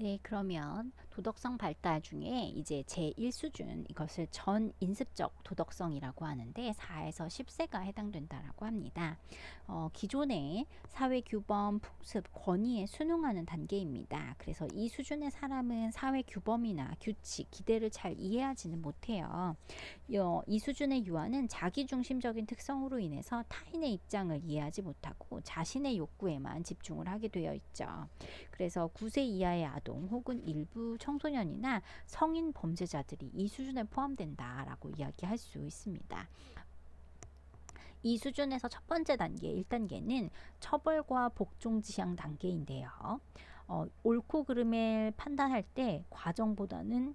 네, 그러면 도덕성 발달 중에 이제 제1수준 이것을 전인습적 도덕성이라고 하는데 4에서 10세가 해당된다라고 합니다. 기존의 사회규범, 풍습, 권위에 순응하는 단계입니다. 그래서 이 수준의 사람은 사회규범이나 규칙, 기대를 잘 이해하지는 못해요. 이 수준의 유아는 자기중심적인 특성으로 인해서 타인의 입장을 이해하지 못하고 자신의 욕구에만 집중을 하게 되어 있죠. 그래서 9세 이하의 아동 혹은 일부 청소년이나 성인 범죄자들이 이 수준에 포함된다라고 이야기할 수 있습니다. 이 수준에서 첫 번째 단계 1단계는 처벌과 복종 지향 단계인데요. 옳고 그름을 판단할 때 과정보다는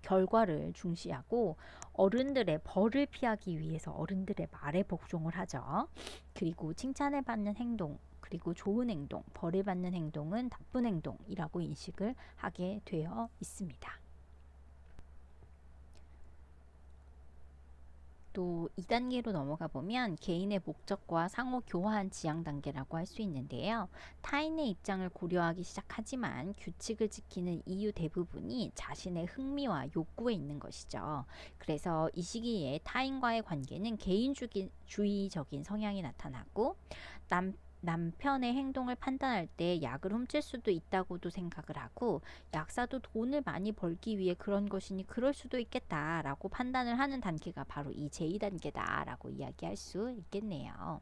결과를 중시하고 어른들의 벌을 피하기 위해서 어른들의 말에 복종을 하죠. 그리고 칭찬을 받는 행동, 그리고 좋은 행동, 벌을 받는 행동은 나쁜 행동이라고 인식을 하게 되어 있습니다. 또 2단계로 넘어가 보면 개인의 목적과 상호 교환 지향 단계라고 할 수 있는데요. 타인의 입장을 고려하기 시작하지만 규칙을 지키는 이유 대부분이 자신의 흥미와 욕구에 있는 것이죠. 그래서 이 시기에 타인과의 관계는 개인주의적인 성향이 나타나고 남편의 행동을 판단할 때 약을 훔칠 수도 있다고도 생각을 하고 약사도 돈을 많이 벌기 위해 그런 것이니 그럴 수도 있겠다라고 판단을 하는 단계가 바로 이 제2단계다라고 이야기할 수 있겠네요.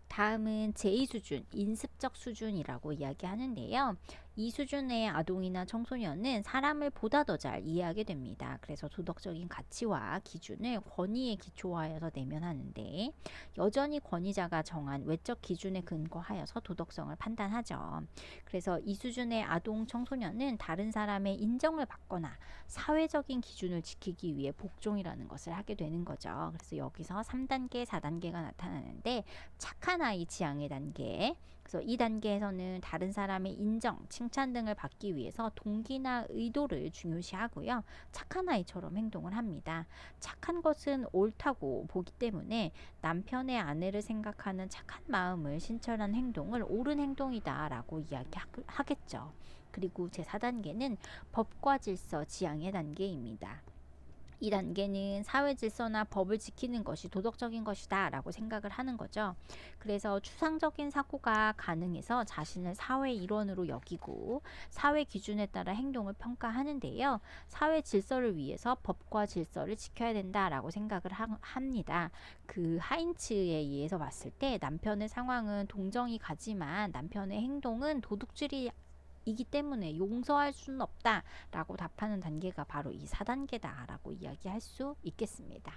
다음은 제2수준, 인습적 수준이라고 이야기하는데요. 이 수준의 아동이나 청소년은 사람을 보다 더 잘 이해하게 됩니다. 그래서 도덕적인 가치와 기준을 권위에 기초하여서 내면하는데 여전히 권위자가 정한 외적 기준에 근거하여서 도덕성을 판단하죠. 그래서 이 수준의 아동, 청소년은 다른 사람의 인정을 받거나 사회적인 기준을 지키기 위해 복종이라는 것을 하게 되는 거죠. 그래서 여기서 3단계, 4단계가 나타나는데 착한 아이 지향의 단계. 그래서 이 단계에서는 다른 사람의 인정, 칭찬 등을 받기 위해서 동기나 의도를 중요시하고요. 착한 아이처럼 행동을 합니다. 착한 것은 옳다고 보기 때문에 남편의 아내를 생각하는 착한 마음을 신철한 행동을 옳은 행동이다라고 이야기하겠죠. 그리고 제4단계는 법과 질서 지향의 단계입니다. 이 단계는 사회 질서나 법을 지키는 것이 도덕적인 것이다 라고 생각을 하는 거죠. 그래서 추상적인 사고가 가능해서 자신을 사회 일원으로 여기고 사회 기준에 따라 행동을 평가하는데요. 사회 질서를 위해서 법과 질서를 지켜야 된다라고 생각을 합니다. 그 하인츠에 의해서 봤을 때 남편의 상황은 동정이 가지만 남편의 행동은 도둑질이 이기 때문에 용서할 수는 없다라고 답하는 단계가 바로 이 4단계다라고 이야기할 수 있겠습니다.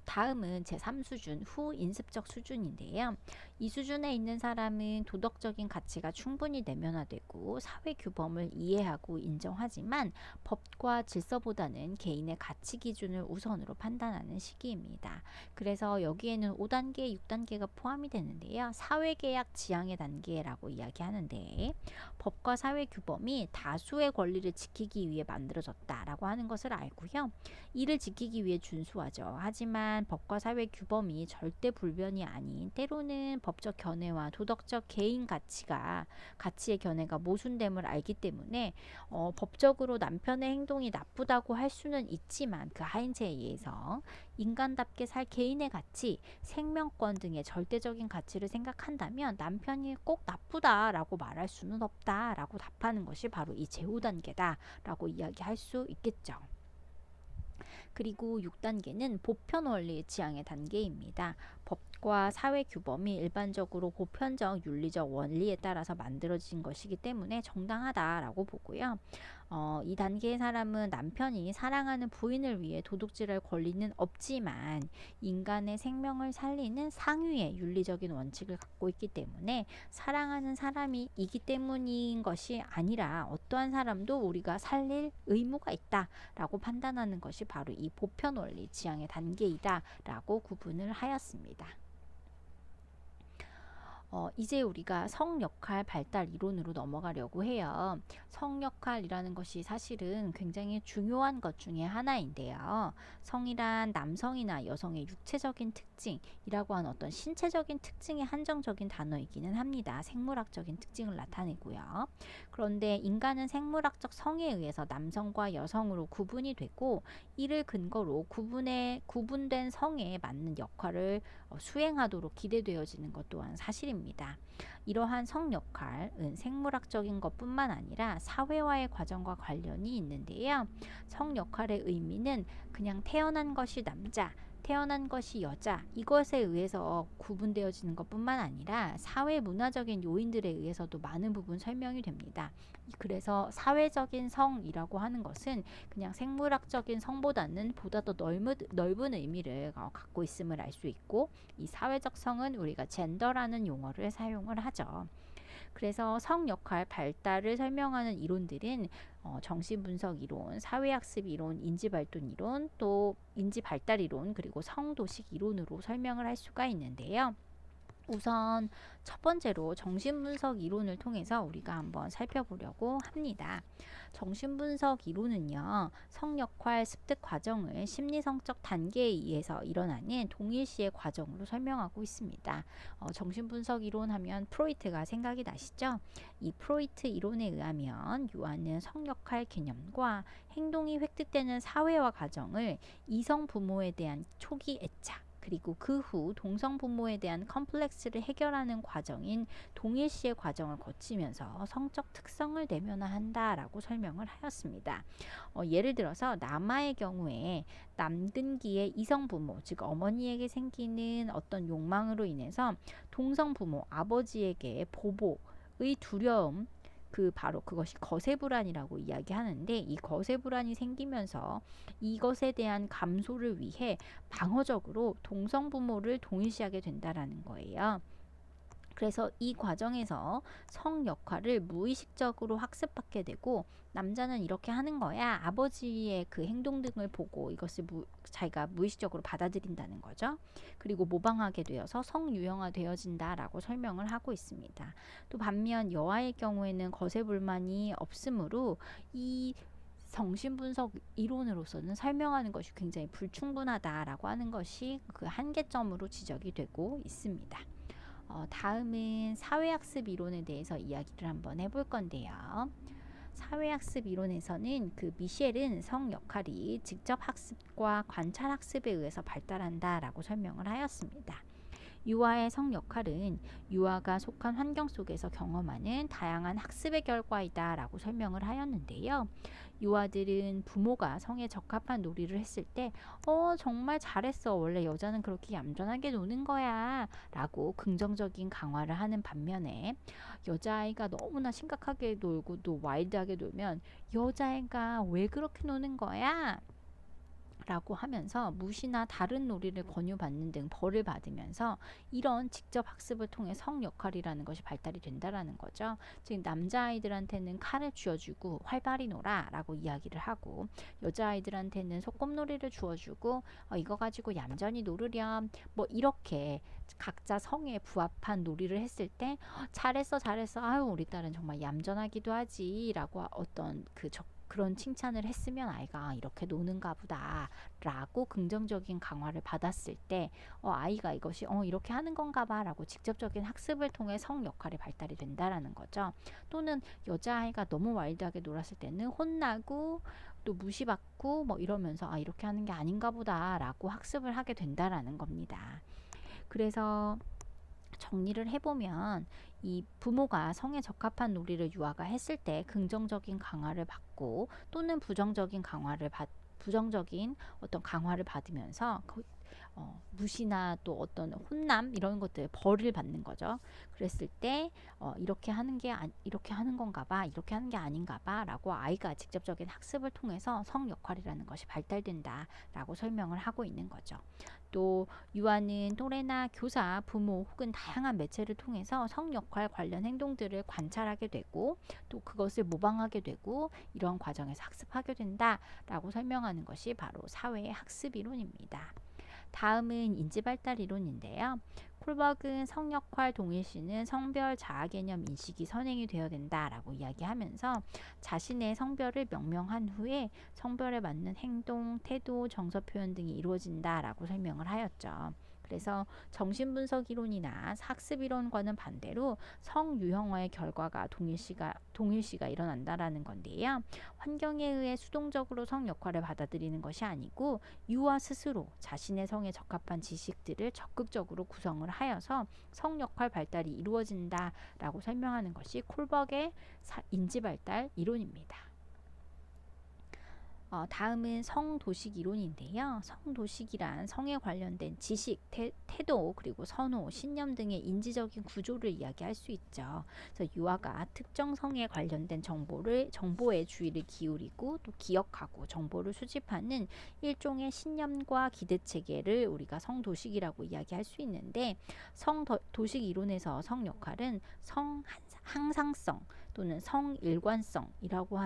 다음은 제3수준 후인습적 수준인데요. 이 수준에 있는 사람은 도덕적인 가치가 충분히 내면화되고 사회 규범을 이해하고 인정하지만 법과 질서보다는 개인의 가치 기준을 우선으로 판단하는 시기입니다. 그래서 여기에는 5단계, 6단계가 포함이 되는데요. 사회계약 지향의 단계라고 이야기하는데 법과 사회 규범이 다수의 권리를 지키기 위해 만들어졌다라고 하는 것을 알고요. 이를 지키기 위해 준수하죠. 하지만 법과 사회 규범이 절대 불변이 아닌 때로는 법적 견해와 도덕적 개인 가치의 견해가 모순됨을 알기 때문에 법적으로 남편의 행동이 나쁘다고 할 수는 있지만 그 하인체에 의해서 인간답게 살 개인의 가치, 생명권 등의 절대적인 가치를 생각한다면 남편이 꼭 나쁘다라고 말할 수는 없다라고 답하는 것이 바로 이 제5단계다라고 이야기할 수 있겠죠. 그리고 6단계는 보편 원리 지향의 단계입니다. 법과 사회 규범이 일반적으로 보편적 윤리적 원리에 따라서 만들어진 것이기 때문에 정당하다라고 보고요. 이 단계의 사람은 남편이 사랑하는 부인을 위해 도둑질할 권리는 없지만 인간의 생명을 살리는 상위의 윤리적인 원칙을 갖고 있기 때문에 사랑하는 사람이 이기 때문인 것이 아니라 어떠한 사람도 우리가 살릴 의무가 있다라고 판단하는 것이 바로 이 보편 원리 지향의 단계이다라고 구분을 하였습니다. 이제 우리가 성역할 발달 이론으로 넘어가려고 해요. 성역할이라는 것이 사실은 굉장히 중요한 것 중에 하나인데요. 성이란 남성이나 여성의 육체적인 특징이라고 하는 어떤 신체적인 특징의 한정적인 단어이기는 합니다. 생물학적인 특징을 나타내고요. 그런데 인간은 생물학적 성에 의해서 남성과 여성으로 구분이 되고 이를 근거로 구분된 성에 맞는 역할을 수행하도록 기대되어지는 것 또한 사실입니다. 이러한 성 역할은 생물학적인 것뿐만 아니라 사회화의 과정과 관련이 있는데요. 성 역할의 의미는 그냥 태어난 것이 남자, 태어난 것이 여자 이것에 의해서 구분되어지는 것뿐만 아니라 사회 문화적인 요인들에 의해서도 많은 부분 설명이 됩니다. 그래서 사회적인 성이라고 하는 것은 그냥 생물학적인 성보다는 보다 더 넓은 의미를 갖고 있음을 알 수 있고 이 사회적 성은 우리가 젠더라는 용어를 사용을 하죠. 그래서 성 역할 발달을 설명하는 이론들은 정신분석 이론, 사회학습 이론, 인지발전 이론, 또 인지발달 이론, 그리고 성도식 이론으로 설명을 할 수가 있는데요. 우선 첫 번째로 정신분석 이론을 통해서 우리가 한번 살펴보려고 합니다. 정신분석 이론은요, 성역할 습득 과정을 심리성적 단계에 의해서 일어나는 동일시의 과정으로 설명하고 있습니다. 정신분석 이론 하면 프로이트가 생각이 나시죠? 이 프로이트 이론에 의하면 유아는 성역할 개념과 행동이 획득되는 사회화 과정을 이성 부모에 대한 초기 애착, 그리고 그 후 동성 부모에 대한 컴플렉스를 해결하는 과정인 동일시의 과정을 거치면서 성적 특성을 내면화한다라고 설명을 하였습니다. 예를 들어서 남아의 경우에 남근기의 이성 부모, 즉 어머니에게 생기는 어떤 욕망으로 인해서 동성 부모, 아버지에게 보복의 두려움, 바로 그것이 거세불안이라고 이야기하는데 이 거세불안이 생기면서 이것에 대한 감소를 위해 방어적으로 동성 부모를 동일시하게 된다라는 거예요. 그래서 이 과정에서 성 역할을 무의식적으로 학습받게 되고 남자는 이렇게 하는 거야. 아버지의 그 행동 등을 보고 이것을 자기가 무의식적으로 받아들인다는 거죠. 그리고 모방하게 되어서 성유형화 되어진다라고 설명을 하고 있습니다. 또 반면 여아의 경우에는 거세불만이 없으므로 이 정신분석 이론으로서는 설명하는 것이 굉장히 불충분하다라고 하는 것이 그 한계점으로 지적이 되고 있습니다. 다음은 사회학습 이론에 대해서 이야기를 한번 해볼 건데요. 사회학습 이론에서는 그 미셸은 성 역할이 직접 학습과 관찰 학습에 의해서 발달한다라고 설명을 하였습니다. 유아의 성 역할은 유아가 속한 환경 속에서 경험하는 다양한 학습의 결과이다라고 설명을 하였는데요. 유아들은 부모가 성에 적합한 놀이를 했을 때, 정말 잘했어. 원래 여자는 그렇게 얌전하게 노는 거야. 라고 긍정적인 강화를 하는 반면에, 여자아이가 너무나 심각하게 놀고 또 와일드하게 놀면, 여자애가 왜 그렇게 노는 거야? 라고 하면서 무시나 다른 놀이를 권유받는 등 벌을 받으면서 이런 직접 학습을 통해 성 역할이라는 것이 발달이 된다라는 거죠. 즉 남자아이들한테는 칼을 쥐어주고 활발히 놀아 라고 이야기를 하고 여자아이들한테는 소꿉놀이를 주어주고 이거 가지고 얌전히 놀으렴 뭐 이렇게 각자 성에 부합한 놀이를 했을 때 잘했어 잘했어 아유 우리 딸은 정말 얌전하기도 하지 라고 어떤 그런 칭찬을 했으면 아이가 이렇게 노는가 보다 라고 긍정적인 강화를 받았을 때 아이가 이것이 이렇게 하는 건가 봐 라고 직접적인 학습을 통해 성 역할이 발달이 된다라는 거죠. 또는 여자아이가 너무 와일드하게 놀았을 때는 혼나고 또 무시받고 뭐 이러면서 이렇게 하는 게 아닌가 보다 라고 학습을 하게 된다라는 겁니다. 그래서 정리를 해보면 이 부모가 성에 적합한 놀이를 유아가 했을 때 긍정적인 강화를 받고 또는 부정적인 어떤 강화를 받으면서 무시나 또 어떤 혼남 이런 것들 벌을 받는 거죠. 그랬을 때 이렇게 하는 게 이렇게 하는 건가 봐 이렇게 하는 게 아닌가 봐 라고 아이가 직접적인 학습을 통해서 성 역할이라는 것이 발달된다 라고 설명을 하고 있는 거죠. 또 유아는 또래나 교사, 부모 혹은 다양한 매체를 통해서 성 역할 관련 행동들을 관찰하게 되고 또 그것을 모방하게 되고 이런 과정에서 학습하게 된다라고 설명하는 것이 바로 사회의 학습 이론입니다. 다음은 인지발달 이론인데요. 콜버그는 성역할 동일시는 성별 자아 개념 인식이 선행이 되어야 된다라고 이야기하면서 자신의 성별을 명명한 후에 성별에 맞는 행동, 태도, 정서 표현 등이 이루어진다라고 설명을 하였죠. 그래서 정신분석 이론이나 학습 이론과는 반대로 성유형화의 결과가 동일시가 일어난다라는 건데요. 환경에 의해 수동적으로 성 역할을 받아들이는 것이 아니고 유아 스스로 자신의 성에 적합한 지식들을 적극적으로 구성을 하여서 성 역할 발달이 이루어진다라고 설명하는 것이 콜버그의 인지 발달 이론입니다. 다음은 성도식 이론인데요. 성도식이란 성에 관련된 지식, 태도, 그리고 선호, 신념 등의 인지적인 구조를 이야기할 수 있죠. 그래서 유아가 특정 성에 관련된 정보에 주의를 기울이고 또 기억하고 정보를 수집하는 일종의 신념과 기대 체계를 우리가 성도식이라고 이야기할 수 있는데, 성도식 이론에서 성 역할은 성 항상성 또는 성일관성이라고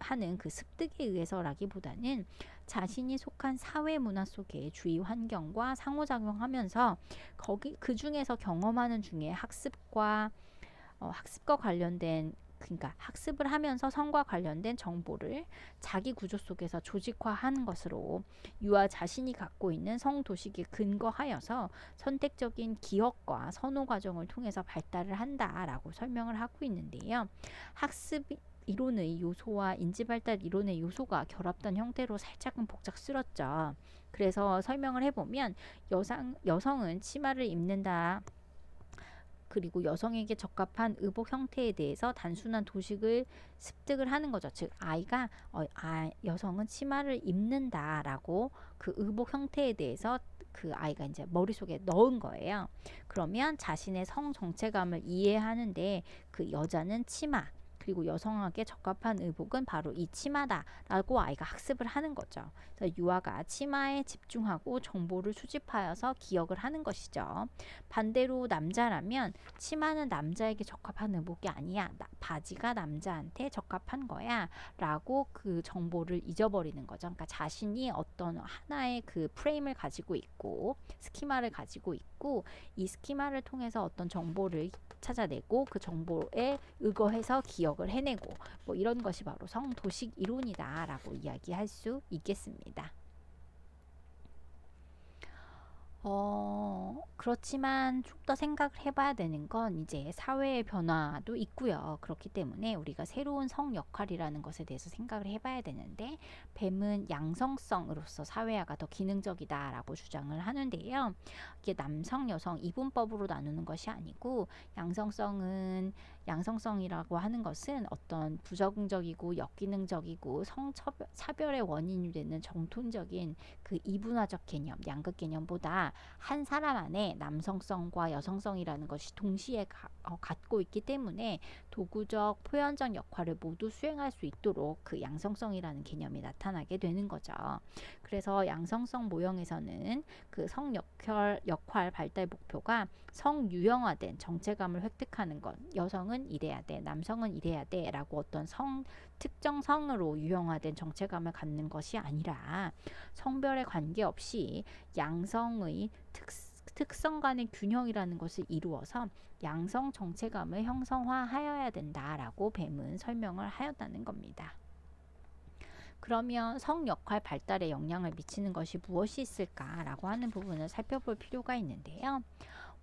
하는 그 습득에 의해서라기보다는 자신이 속한 사회 문화 속의 주위 환경과 상호작용하면서 그 중에서 경험하는 중에 학습과 관련된, 그러니까 학습을 하면서 성과 관련된 정보를 자기 구조 속에서 조직화하는 것으로 유아 자신이 갖고 있는 성도식에 근거하여서 선택적인 기억과 선호 과정을 통해서 발달을 한다라고 설명을 하고 있는데요. 학습 이론의 요소와 인지발달 이론의 요소가 결합된 형태로 살짝은 복잡스럽죠. 그래서 설명을 해보면 여성은 치마를 입는다. 그리고 여성에게 적합한 의복 형태에 대해서 단순한 도식을 습득을 하는 거죠. 즉 아이가 여성은 치마를 입는다라고 그 의복 형태에 대해서 그 아이가 이제 머릿속에 넣은 거예요. 그러면 자신의 성 정체감을 이해하는데 그 여자는 치마, 그리고 여성에게 적합한 의복은 바로 이 치마다라고 아이가 학습을 하는 거죠. 그래서 유아가 치마에 집중하고 정보를 수집하여서 기억을 하는 것이죠. 반대로 남자라면 치마는 남자에게 적합한 의복이 아니야, 바지가 남자한테 적합한 거야 라고 그 정보를 잊어버리는 거죠. 그러니까 자신이 어떤 하나의 그 프레임을 가지고 있고 스키마를 가지고 있고 이 스키마를 통해서 어떤 정보를 찾아내고 그 정보에 의거해서 기억을 해내고 뭐 이런 것이 바로 성도식 이론이다라고 이야기할 수 있겠습니다. 그렇지만 좀 더 생각을 해봐야 되는 건 이제 사회의 변화도 있고요. 그렇기 때문에 우리가 새로운 성 역할이라는 것에 대해서 생각을 해봐야 되는데, 뱀은 양성성으로서 사회화가 더 기능적이다라고 주장을 하는데요. 이게 남성, 여성 이분법으로 나누는 것이 아니고, 양성성이라고 하는 것은 어떤 부적응적이고 역기능적이고 성차별의 원인이 되는 정통적인 그 이분화적 개념, 양극 개념보다 한 사람 안에 남성성과 여성성이라는 것이 동시에 갖고 있기 때문에 도구적, 표현적 역할을 모두 수행할 수 있도록 그 양성성이라는 개념이 나타나게 되는 거죠. 그래서 양성성 모형에서는 그 역할 발달 목표가 성유형화된 정체감을 획득하는 것, 여성은 이래야 돼, 남성은 이래야 돼 라고 어떤 특정 성으로 유형화된 정체감을 갖는 것이 아니라 성별에 관계없이 양성의 특성 간의 균형이라는 것을 이루어서 양성 정체감을 형성화하여야 된다라고 뱀은 설명을 하였다는 겁니다. 그러면 성 역할 발달에 영향을 미치는 것이 무엇이 있을까라고 하는 부분을 살펴볼 필요가 있는데요.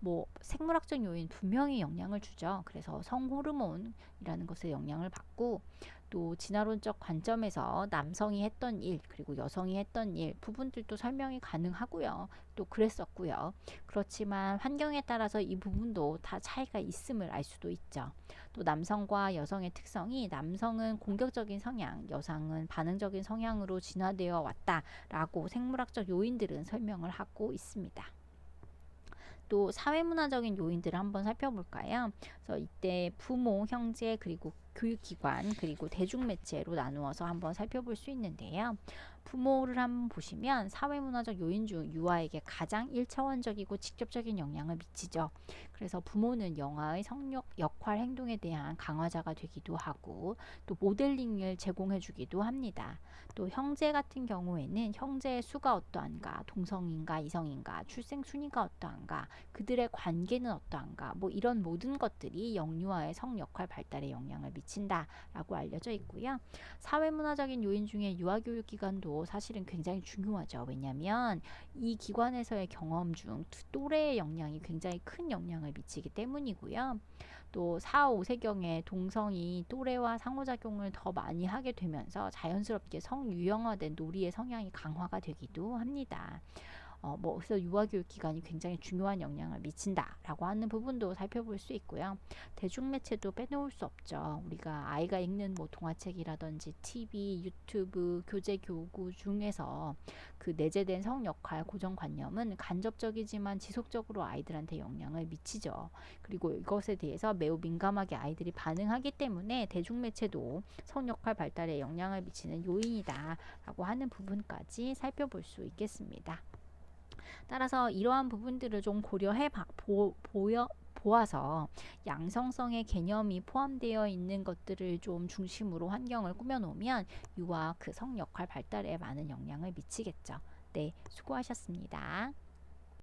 뭐 생물학적 요인 분명히 영향을 주죠. 그래서 성호르몬이라는 것에 영향을 받고, 또 진화론적 관점에서 남성이 했던 일 그리고 여성이 했던 일 부분들도 설명이 가능하고요. 또 그랬었고요. 그렇지만 환경에 따라서 이 부분도 다 차이가 있음을 알 수도 있죠. 또 남성과 여성의 특성이 남성은 공격적인 성향, 여성은 반응적인 성향으로 진화되어 왔다라고 생물학적 요인들은 설명을 하고 있습니다. 또 사회문화적인 요인들을 한번 살펴볼까요? 그래서 이때 부모, 형제, 그리고 교육기관 그리고 대중매체로 나누어서 한번 살펴볼 수 있는데요. 부모를 한번 보시면 사회문화적 요인 중 유아에게 가장 1차원적이고 직접적인 영향을 미치죠. 그래서 부모는 영아의 성역, 역할, 행동에 대한 강화자가 되기도 하고 또 모델링을 제공해 주기도 합니다. 또 형제 같은 경우에는 형제의 수가 어떠한가, 동성인가, 이성인가, 출생 순위가 어떠한가, 그들의 관계는 어떠한가, 뭐 이런 모든 것들이 영유아의 성 역할 발달에 영향을 미친다라고 알려져 있고요. 사회문화적인 요인 중에 유아교육기관도 사실은 굉장히 중요하죠. 왜냐하면 이 기관에서의 경험 중 또래의 영향이 굉장히 큰 영향을 미치기 때문이고요. 또 4, 5세경에 동성이 또래와 상호작용을 더 많이 하게 되면서 자연스럽게 성유형화된 놀이의 성향이 강화가 되기도 합니다. 그래서 유아교육 기관이 굉장히 중요한 영향을 미친다라고 하는 부분도 살펴볼 수 있고요. 대중매체도 빼놓을 수 없죠. 우리가 아이가 읽는 뭐 동화책이라든지 TV, 유튜브, 교재 교구 중에서 그 내재된 성 역할 고정관념은 간접적이지만 지속적으로 아이들한테 영향을 미치죠. 그리고 이것에 대해서 매우 민감하게 아이들이 반응하기 때문에 대중매체도 성 역할 발달에 영향을 미치는 요인이다라고 하는 부분까지 살펴볼 수 있겠습니다. 따라서 이러한 부분들을 좀 보아서 양성성의 개념이 포함되어 있는 것들을 좀 중심으로 환경을 꾸며놓으면 유아 그 성 역할 발달에 많은 영향을 미치겠죠. 네, 수고하셨습니다.